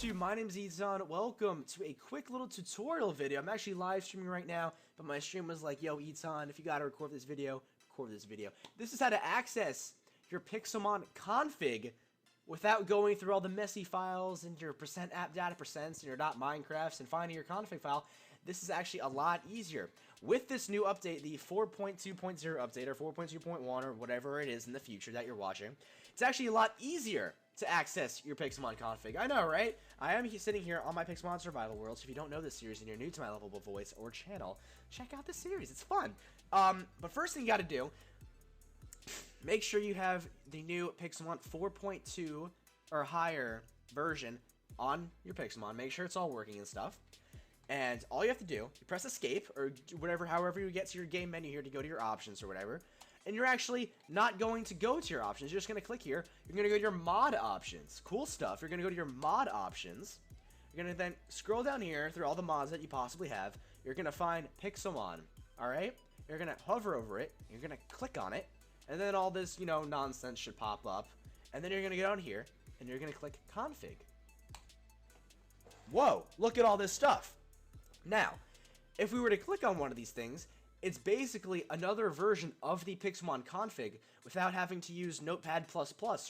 YouTube? My name's Eton. Welcome to a quick little tutorial video. I'm actually live streaming right now, but my stream was like, yo, Eton, if you gotta record this video, record this video. This is how to access your Pixelmon config without going through all the messy files and your %app data percents and your .minecrafts and finding your config file. This is actually a lot easier. With this new update, the 4.2.0 update, or 4.2.1, or whatever it is in the future that you're watching, it's actually a lot easier to access your Pixelmon config. I know, right? I am sitting here on my Pixelmon Survival World, so if you don't know this series and you're new to my lovable voice or channel, check out this series. It's fun. But first thing you gotta do, make sure you have the new Pixelmon 4.2 or higher version on your Pixelmon. Make sure it's all working and stuff. And all you have to do, you press escape, or whatever, however you get to your game menu here to go to your options or whatever. And you're actually not going to go to your options. You're just going to click here. You're going to go to your mod options. Cool stuff. You're going to go to your mod options. You're going to then scroll down here through all the mods that you possibly have. You're going to find Pixelmon. Alright? You're going to hover over it. You're going to click on it. And then all this, nonsense should pop up. And then you're going to go down here. And you're going to click config. Whoa! Look at all this stuff. Now, if we were to click on one of these things, it's basically another version of the Pixelmon config without having to use Notepad++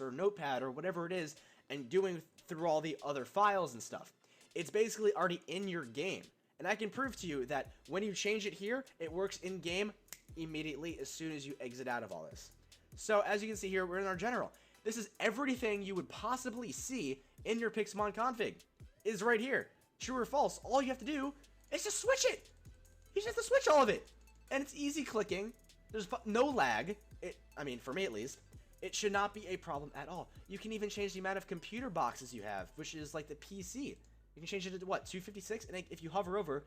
or Notepad or whatever it is and doing through all the other files and stuff. It's basically already in your game. And I can prove to you that when you change it here, it works in-game immediately as soon as you exit out of all this. So, as you can see here, we're in our general. This is everything you would possibly see in your Pixelmon config. Is right here. True or false. All you have to do is just switch it. You just have to switch all of it. And it's easy clicking. There's no lag. I mean, for me at least. It should not be a problem at all. You can even change the amount of computer boxes you have, which is like the PC. You can change it to, what, 256? And if you hover over,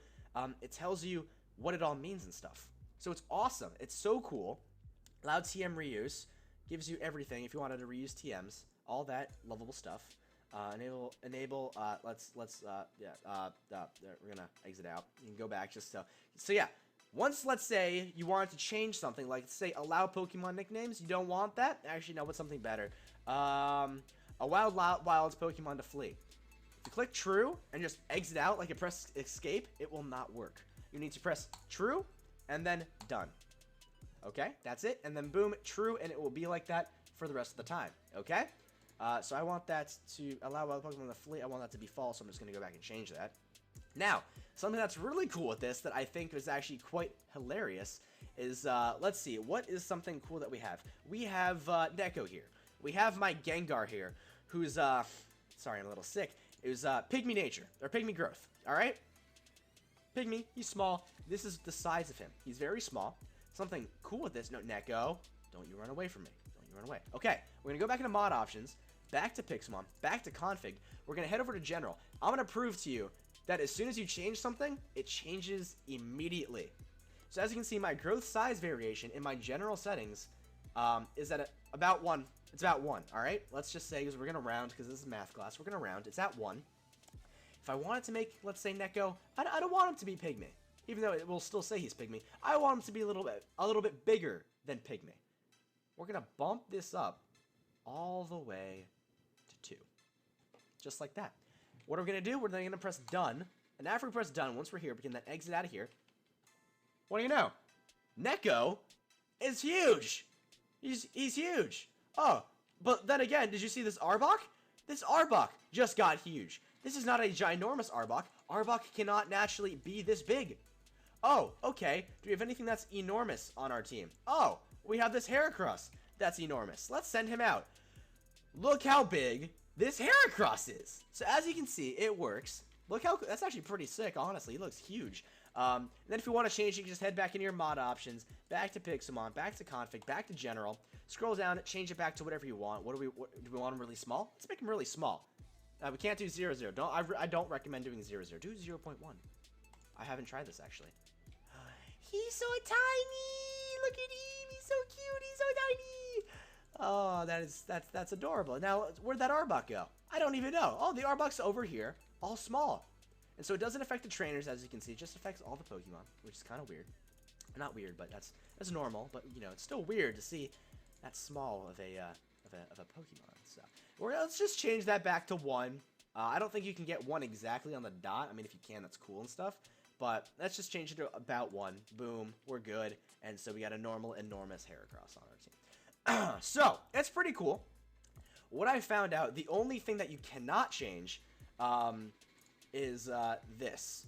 it tells you what it all means and stuff. So it's awesome. It's so cool. Allow TM reuse. Gives you everything if you wanted to reuse TMs. All that lovable stuff. Enable, we're gonna exit out. You can go back just so yeah. Once, let's say, you wanted to change something, like, say, allow Pokemon nicknames, you don't want that? Actually, no, what's something better? A wild Pokemon to flee. If you click true and just exit out like you press escape, it will not work. You need to press true and then done. Okay, that's it. And then boom, true, and it will be like that for the rest of the time. Okay? So I want that to allow wild Pokemon to flee. I want that to be false, so I'm just going to go back and change that. Now, something that's really cool with this that I think is actually quite hilarious is, let's see, what is something cool that we have? We have Neko here. We have my Gengar here, who's, sorry, I'm a little sick. It was Pygmy Nature, or Pygmy Growth, alright? Pygmy, he's small. This is the size of him. He's very small. Something cool with this, no, Neko, don't you run away from me. Don't you run away. Okay, we're going to go back into mod options, back to Pixelmon, back to config. We're going to head over to general. I'm going to prove to you that as soon as you change something, it changes immediately. So as you can see, my growth size variation in my general settings is at about 1. It's about 1, alright? Let's just say, because we're going to round, because this is math class, we're going to round. It's at 1. If I wanted to make, let's say, Neko, I don't want him to be Pygmy. Even though it will still say he's Pygmy. I want him to be a little bit bigger than Pygmy. We're going to bump this up all the way to 2. Just like that. What are we going to do? We're then going to press done. And after we press done, once we're here, we can then exit out of here. What do you know? Neko is huge. He's huge. Oh, but then again, did you see this Arbok? This Arbok just got huge. This is not a ginormous Arbok. Arbok cannot naturally be this big. Oh, okay. Do we have anything that's enormous on our team? Oh, we have this Heracross. That's enormous. Let's send him out. Look how big this Heracross is. So as you can see, it works. Look how, that's actually pretty sick, honestly. It looks huge. And then if you want to change, you can just head back into your mod options, back to Pixelmon, back to config, back to general, scroll down, change it back to whatever you want. Do we want them really small? Let's make them really small. We can't do 0, 0. I don't recommend doing 0, 0. Do 0.1. I haven't tried this, actually. He's so tiny! Look at him! He's so cute! He's so tiny! Oh, that's adorable. Now, where'd that Arbok go? I don't even know. Oh, the Arbok's over here, all small. And so it doesn't affect the trainers, as you can see. It just affects all the Pokemon, which is kind of weird. Not weird, but that's normal. But, it's still weird to see that small of a Pokemon. So, let's just change that back to 1. I don't think you can get 1 exactly on the dot. I mean, if you can, that's cool and stuff. But let's just change it to about 1. Boom, we're good. And so we got a normal, enormous Heracross on our team. So, it's pretty cool. What I found out, the only thing that you cannot change is this.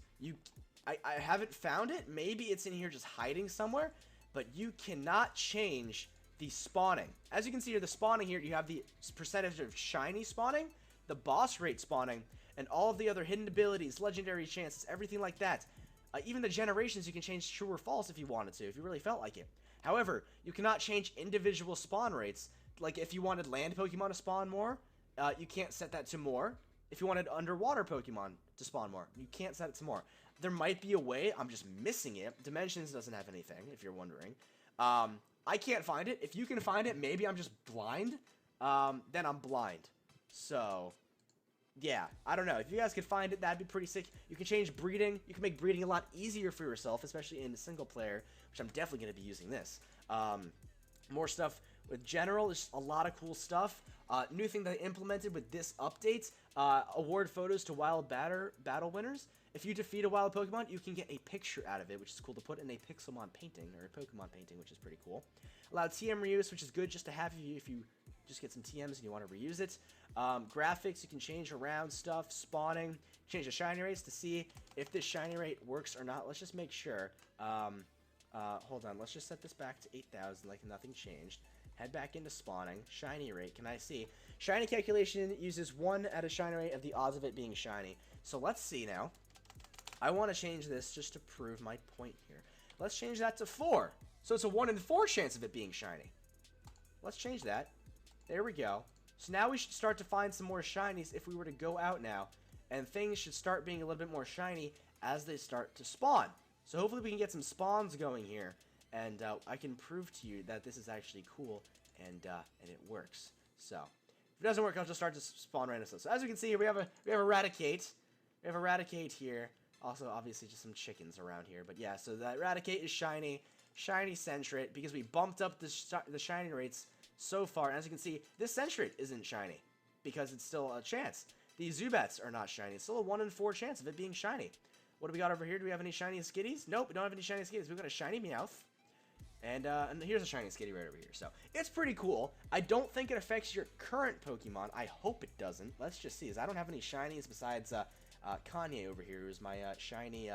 I haven't found it. Maybe it's in here just hiding somewhere. But you cannot change the spawning. As you can see here, the spawning here, you have the percentage of shiny spawning, the boss rate spawning, and all of the other hidden abilities, legendary chances, everything like that. Even the generations, you can change true or false if you wanted to, if you really felt like it. However, you cannot change individual spawn rates. Like, if you wanted land Pokemon to spawn more, you can't set that to more. If you wanted underwater Pokemon to spawn more, you can't set it to more. There might be a way, I'm just missing it. Dimensions doesn't have anything, if you're wondering. I can't find it. If you can find it, maybe I'm just blind. Then I'm blind. So, yeah, I don't know. If you guys could find it, that'd be pretty sick. You can change breeding. You can make breeding a lot easier for yourself, especially in single player, which I'm definitely going to be using this. More stuff with general. There's a lot of cool stuff. New thing that I implemented with this update, award photos to wild battle winners. If you defeat a wild Pokemon, you can get a picture out of it, which is cool to put in a Pixelmon painting, or a Pokemon painting, which is pretty cool. Allow TM reuse, which is good just to have if you just get some TMs and you want to reuse it. Graphics, you can change around stuff, spawning, change the shiny rates to see if this shiny rate works or not. Let's just make sure. Hold on, let's just set this back to 8,000 like nothing changed. Head back into spawning. Shiny rate, can I see? Shiny calculation uses 1 at a shiny rate of the odds of it being shiny. So let's see now. I want to change this just to prove my point here. Let's change that to 4. So it's a 1 in 4 chance of it being shiny. Let's change that. There we go. So now we should start to find some more shinies if we were to go out now. And things should start being a little bit more shiny as they start to spawn. So hopefully we can get some spawns going here. And I can prove to you that this is actually cool and it works. So if it doesn't work, I'll just start to spawn random stuff. So as you can see here, we have Eradicate. We have Eradicate here. Also, obviously, just some chickens around here. But yeah, so that Eradicate is shiny. Shiny Sentret, because we bumped up the shiny rates so far. And as you can see, this Sentret isn't shiny, because it's still a chance. These Zubats are not shiny. It's still a 1 in 4 chance of it being shiny. What do we got over here? Do we have any shiny Skitties? Nope, we don't have any shiny Skitties. We've got a shiny Meowth. And here's a shiny Skitty right over here. So, it's pretty cool. I don't think it affects your current Pokemon. I hope it doesn't. Let's just see. I don't have any shinies besides Kanye over here, who's my shiny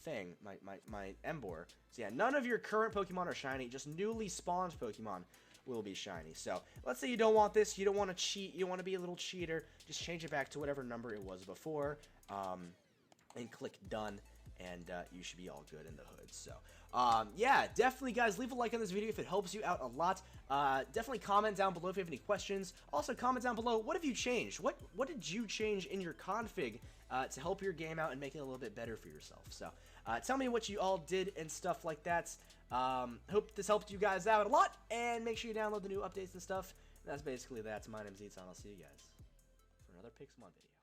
thing, my Emboar. So yeah, none of your current Pokemon are shiny, just newly spawned Pokemon will be shiny. So let's say you don't want this, you don't want to cheat, you don't want to be a little cheater, just change it back to whatever number it was before, and click done, and you should be all good in the hood. So yeah, definitely guys, leave a like on this video if it helps you out a lot. Definitely comment down below if you have any questions. Also comment down below, what have you changed? What did you change in your config to help your game out and make it a little bit better for yourself? So tell me what you all did and stuff like that. Hope this helped you guys out a lot, and make sure you download the new updates and stuff. And that's basically that. My name's Eton. I'll see you guys for another Pixelmon video.